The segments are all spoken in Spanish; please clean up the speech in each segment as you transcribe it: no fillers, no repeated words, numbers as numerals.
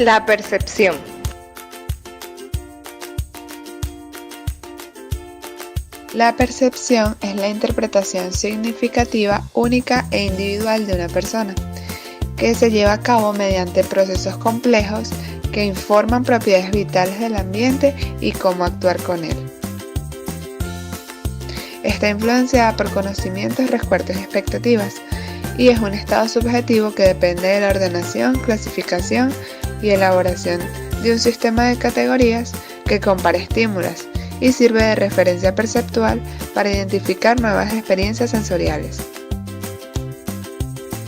La percepción. La percepción es la interpretación significativa, única e individual de una persona, que se lleva a cabo mediante procesos complejos que informan propiedades vitales del ambiente y cómo actuar con él. Está influenciada por conocimientos, recuerdos y expectativas, y es un estado subjetivo que depende de la ordenación, clasificación y elaboración de un sistema de categorías que compara estímulos y sirve de referencia perceptual para identificar nuevas experiencias sensoriales.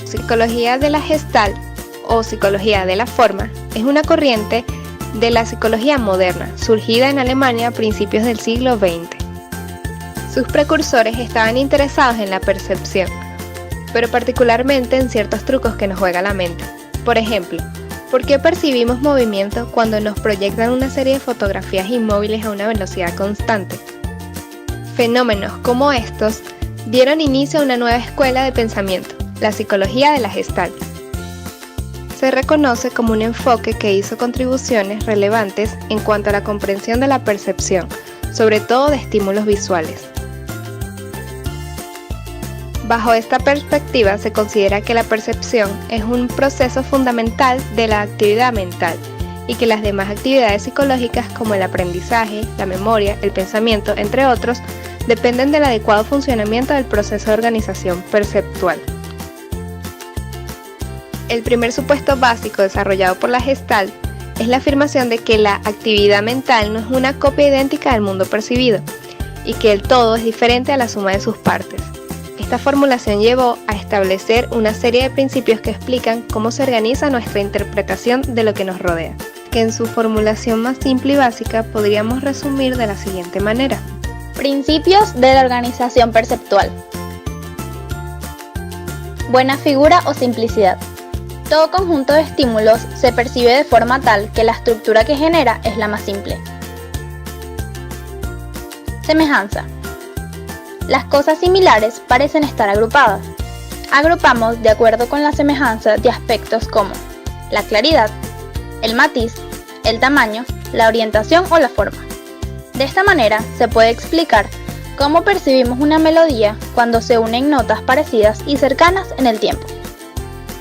Psicología de la Gestalt o psicología de la forma es una corriente de la psicología moderna, surgida en Alemania a principios del siglo XX. Sus precursores estaban interesados en la percepción, pero particularmente en ciertos trucos que nos juega la mente. Por ejemplo, ¿por qué percibimos movimiento cuando nos proyectan una serie de fotografías inmóviles a una velocidad constante? Fenómenos como estos dieron inicio a una nueva escuela de pensamiento, la psicología de la Gestalt. Se reconoce como un enfoque que hizo contribuciones relevantes en cuanto a la comprensión de la percepción, sobre todo de estímulos visuales. Bajo esta perspectiva se considera que la percepción es un proceso fundamental de la actividad mental y que las demás actividades psicológicas como el aprendizaje, la memoria, el pensamiento, entre otros, dependen del adecuado funcionamiento del proceso de organización perceptual. El primer supuesto básico desarrollado por la Gestalt es la afirmación de que la actividad mental no es una copia idéntica del mundo percibido y que el todo es diferente a la suma de sus partes. Esta formulación llevó a establecer una serie de principios que explican cómo se organiza nuestra interpretación de lo que nos rodea, que en su formulación más simple y básica podríamos resumir de la siguiente manera. Principios de la organización perceptual. Buena figura o simplicidad. Todo conjunto de estímulos se percibe de forma tal que la estructura que genera es la más simple. Semejanza. Las cosas similares parecen estar agrupadas. Agrupamos de acuerdo con la semejanza de aspectos como la claridad, el matiz, el tamaño, la orientación o la forma. De esta manera se puede explicar cómo percibimos una melodía cuando se unen notas parecidas y cercanas en el tiempo.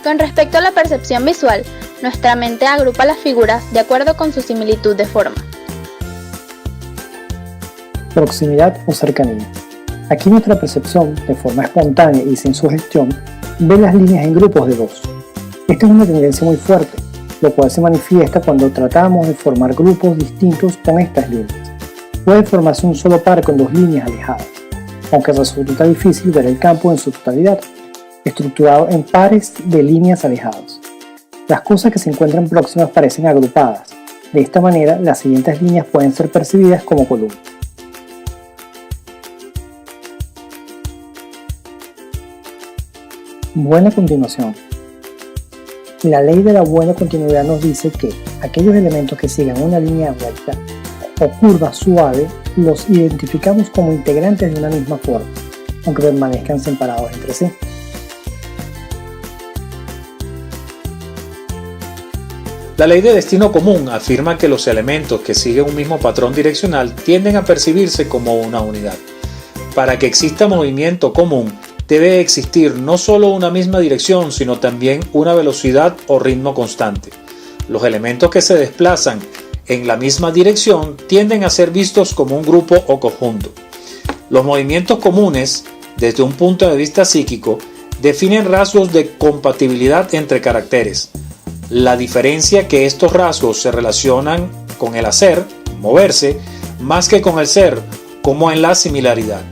Con respecto a la percepción visual, nuestra mente agrupa las figuras de acuerdo con su similitud de forma. Proximidad o cercanía. Aquí nuestra percepción, de forma espontánea y sin sugestión, ve las líneas en grupos de dos. Esta es una tendencia muy fuerte, lo cual se manifiesta cuando tratamos de formar grupos distintos con estas líneas. Puede formarse un solo par con dos líneas alejadas, aunque resulta difícil ver el campo en su totalidad, estructurado en pares de líneas alejadas. Las cosas que se encuentran próximas parecen agrupadas. De esta manera, las siguientes líneas pueden ser percibidas como columnas. Buena continuación. La ley de la buena continuidad nos dice que aquellos elementos que sigan una línea recta o curva suave los identificamos como integrantes de una misma forma, aunque permanezcan separados entre sí. La ley de destino común afirma que los elementos que siguen un mismo patrón direccional tienden a percibirse como una unidad. Para que exista movimiento común, debe existir no solo una misma dirección, sino también una velocidad o ritmo constante. Los elementos que se desplazan en la misma dirección tienden a ser vistos como un grupo o conjunto. Los movimientos comunes, desde un punto de vista psíquico, definen rasgos de compatibilidad entre caracteres. La diferencia que estos rasgos se relacionan con el hacer, moverse, más que con el ser, como en la similaridad.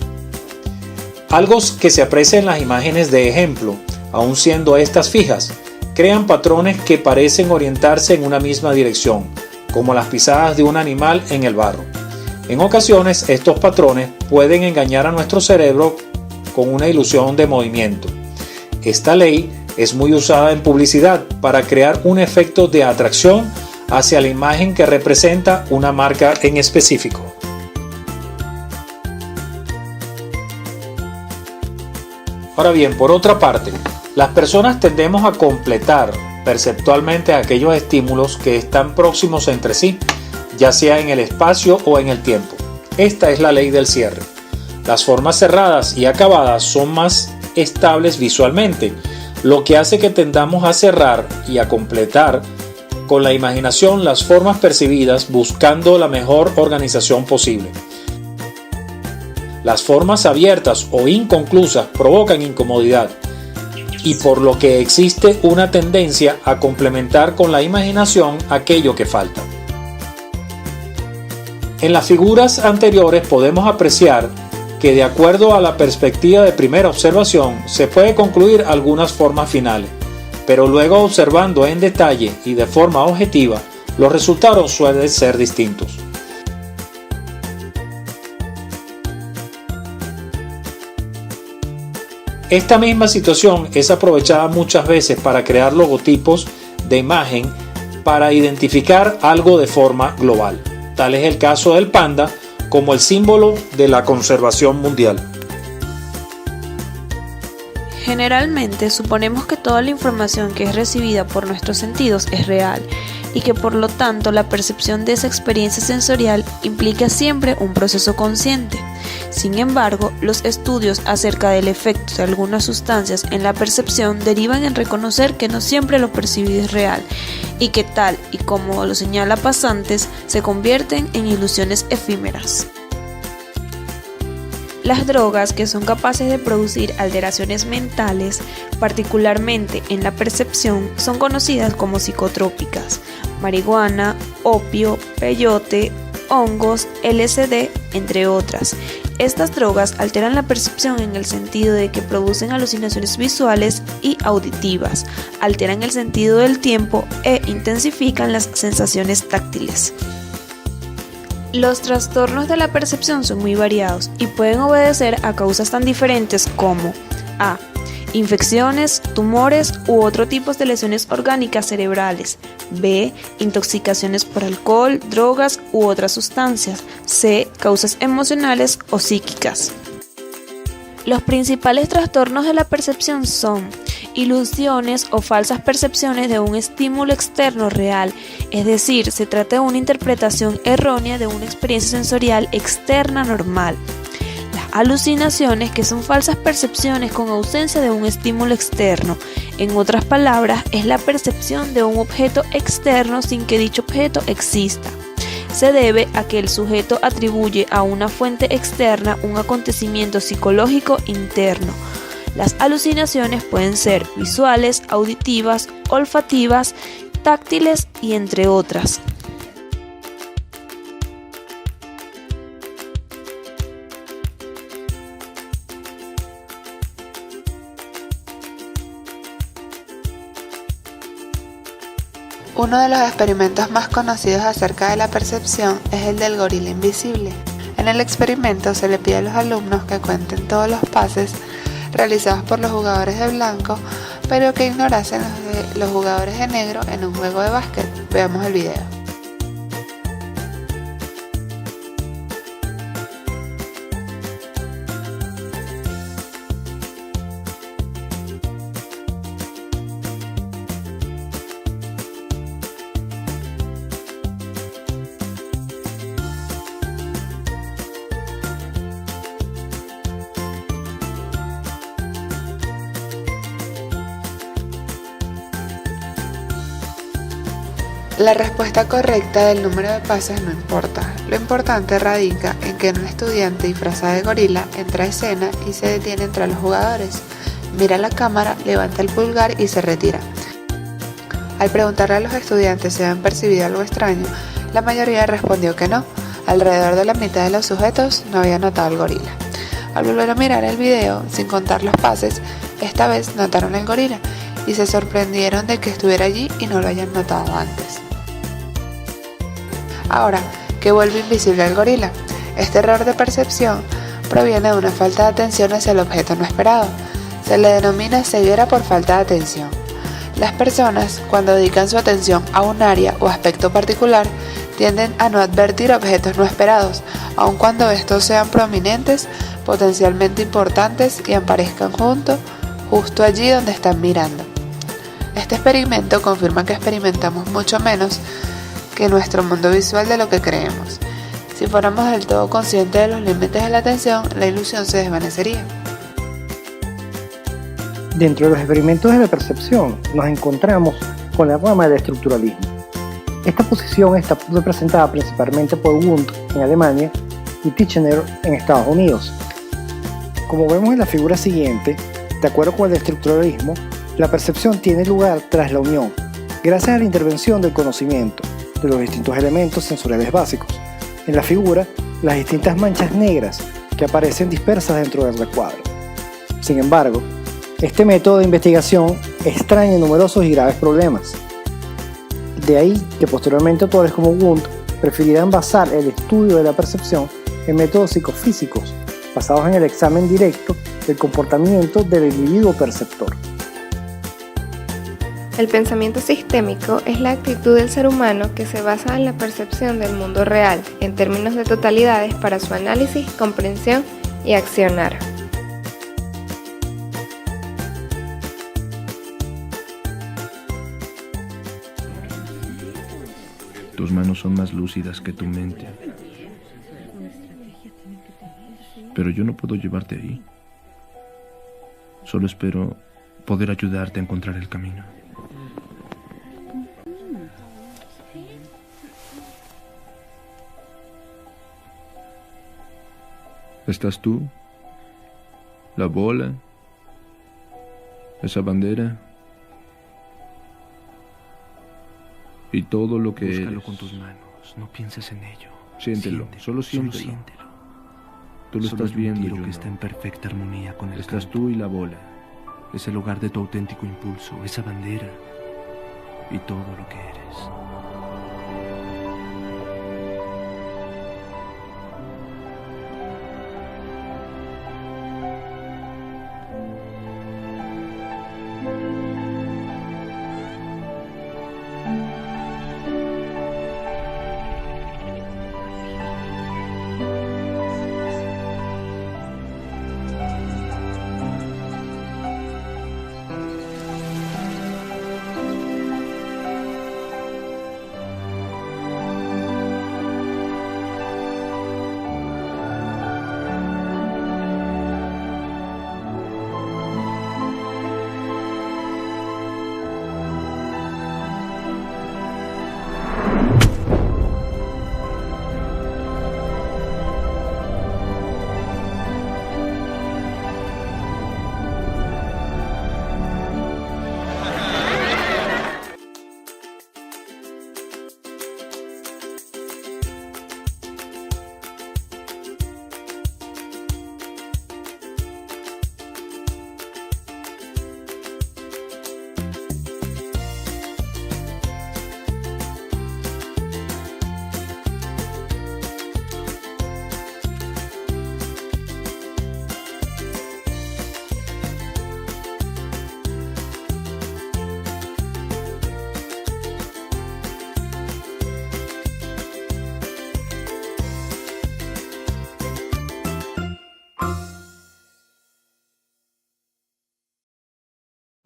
Algo que se aprecia en las imágenes de ejemplo, aun siendo estas fijas, crean patrones que parecen orientarse en una misma dirección, como las pisadas de un animal en el barro. En ocasiones, estos patrones pueden engañar a nuestro cerebro con una ilusión de movimiento. Esta ley es muy usada en publicidad para crear un efecto de atracción hacia la imagen que representa una marca en específico. Ahora bien, por otra parte, las personas tendemos a completar perceptualmente aquellos estímulos que están próximos entre sí, ya sea en el espacio o en el tiempo. Esta es la ley del cierre. Las formas cerradas y acabadas son más estables visualmente, lo que hace que tendamos a cerrar y a completar con la imaginación las formas percibidas buscando la mejor organización posible. Las formas abiertas o inconclusas provocan incomodidad y por lo que existe una tendencia a complementar con la imaginación aquello que falta. En las figuras anteriores podemos apreciar que de acuerdo a la perspectiva de primera observación se puede concluir algunas formas finales, pero luego observando en detalle y de forma objetiva, los resultados suelen ser distintos. Esta misma situación es aprovechada muchas veces para crear logotipos de imagen para identificar algo de forma global. Tal es el caso del panda como el símbolo de la conservación mundial. Generalmente suponemos que toda la información que es recibida por nuestros sentidos es real y que por lo tanto la percepción de esa experiencia sensorial implica siempre un proceso consciente. Sin embargo, los estudios acerca del efecto de algunas sustancias en la percepción derivan en reconocer que no siempre lo percibido es real y que tal y como lo señala Pasantes, se convierten en ilusiones efímeras. Las drogas que son capaces de producir alteraciones mentales, particularmente en la percepción, son conocidas como psicotrópicas: marihuana, opio, peyote, hongos, LSD, entre otras. Estas drogas alteran la percepción en el sentido de que producen alucinaciones visuales y auditivas, alteran el sentido del tiempo e intensifican las sensaciones táctiles. Los trastornos de la percepción son muy variados y pueden obedecer a causas tan diferentes como a. Infecciones, tumores u otros tipos de lesiones orgánicas cerebrales. B. Intoxicaciones por alcohol, drogas u otras sustancias. C. Causas emocionales o psíquicas. Los principales trastornos de la percepción son ilusiones o falsas percepciones de un estímulo externo real, es decir, se trata de una interpretación errónea de una experiencia sensorial externa normal. Las alucinaciones, que son falsas percepciones con ausencia de un estímulo externo. En otras palabras, es la percepción de un objeto externo sin que dicho objeto exista. Se debe a que el sujeto atribuye a una fuente externa un acontecimiento psicológico interno. Las alucinaciones pueden ser visuales, auditivas, olfativas, táctiles y entre otras. Uno de los experimentos más conocidos acerca de la percepción es el del gorila invisible. En el experimento se le pide a los alumnos que cuenten todos los pases realizados por los jugadores de blanco, pero que ignorasen los jugadores de negro en un juego de básquet. Veamos el video. La respuesta correcta del número de pases no importa. Lo importante radica en que un estudiante disfrazado de gorila entra a escena y se detiene entre los jugadores. Mira la cámara, levanta el pulgar y se retira. Al preguntarle a los estudiantes si habían percibido algo extraño, la mayoría respondió que no. Alrededor de la mitad de los sujetos no había notado al gorila. Al volver a mirar el video, sin contar los pases, esta vez notaron el gorila y se sorprendieron de que estuviera allí y no lo hayan notado antes. Ahora, ¿qué vuelve invisible al gorila? Este error de percepción proviene de una falta de atención hacia el objeto no esperado. Se le denomina ceguera por falta de atención. Las personas, cuando dedican su atención a un área o aspecto particular, tienden a no advertir objetos no esperados, aun cuando estos sean prominentes, potencialmente importantes y aparezcan justo allí donde están mirando. Este experimento confirma que experimentamos mucho menos que nuestro mundo visual de lo que creemos. Si fuéramos del todo conscientes de los límites de la atención, la ilusión se desvanecería. Dentro de los experimentos de la percepción nos encontramos con la rama del estructuralismo. Esta posición está representada principalmente por Wundt en Alemania y Titchener en Estados Unidos. Como vemos en la figura siguiente, de acuerdo con el estructuralismo, la percepción tiene lugar tras la unión, gracias a la intervención del conocimiento de los distintos elementos sensoriales básicos. En la figura, las distintas manchas negras que aparecen dispersas dentro del recuadro. Sin embargo, este método de investigación extraña numerosos y graves problemas. De ahí que posteriormente autores como Wundt preferirán basar el estudio de la percepción en métodos psicofísicos, basados en el examen directo del comportamiento del individuo perceptor. El pensamiento sistémico es la actitud del ser humano que se basa en la percepción del mundo real en términos de totalidades para su análisis, comprensión y accionar. Tus manos son más lúcidas que tu mente. Pero yo no puedo llevarte ahí. Solo espero poder ayudarte a encontrar el camino. ¿Estás tú? ¿La bola? ¿Esa bandera? Y todo lo que Búscalo eres. con tus manos, no pienses en ello. Siéntelo, solo siéntelo. Tú lo Solo estás viendo, quiero yo que no. está en perfecta armonía con el Estás campo. tú y la bola. Es el hogar de tu auténtico impulso, esa bandera y todo lo que eres.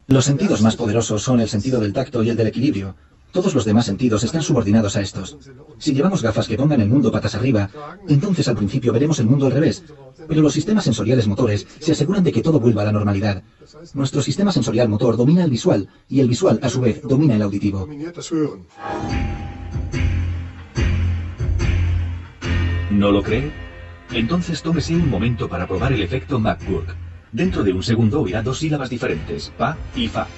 Los sentidos más poderosos son el sentido del tacto y el del equilibrio. Todos los demás sentidos están subordinados a estos. Si llevamos gafas que pongan el mundo patas arriba, entonces al principio veremos el mundo al revés. Pero los sistemas sensoriales motores se aseguran de que todo vuelva a la normalidad. Nuestro sistema sensorial motor domina el visual, y el visual, a su vez, domina el auditivo. ¿No lo cree? Entonces tómese un momento para probar el efecto McGurk. Dentro de un segundo oirá dos sílabas diferentes, pa y fa.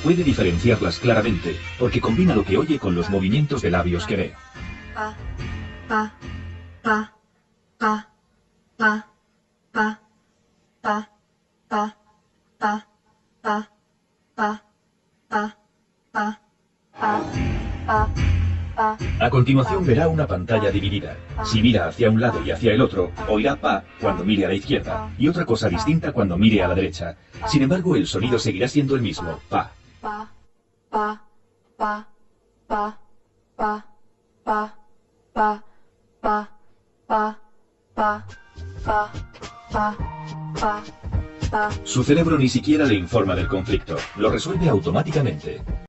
Puede diferenciarlas claramente, porque combina lo que oye con los movimientos de labios que ve. Pa, pa, pa, pa, pa, pa, pa, pa, pa, pa, pa, pa, pa, pa, pa. A continuación verá una pantalla dividida. Si mira hacia un lado y hacia el otro, oirá pa cuando mire a la izquierda y otra cosa distinta cuando mire a la derecha. Sin embargo, el sonido seguirá siendo el mismo, pa. Pa, pa, pa, pa, pa, pa, pa, pa, pa, pa, pa, pa, pa, Su cerebro ni siquiera le informa del conflicto, lo resuelve automáticamente.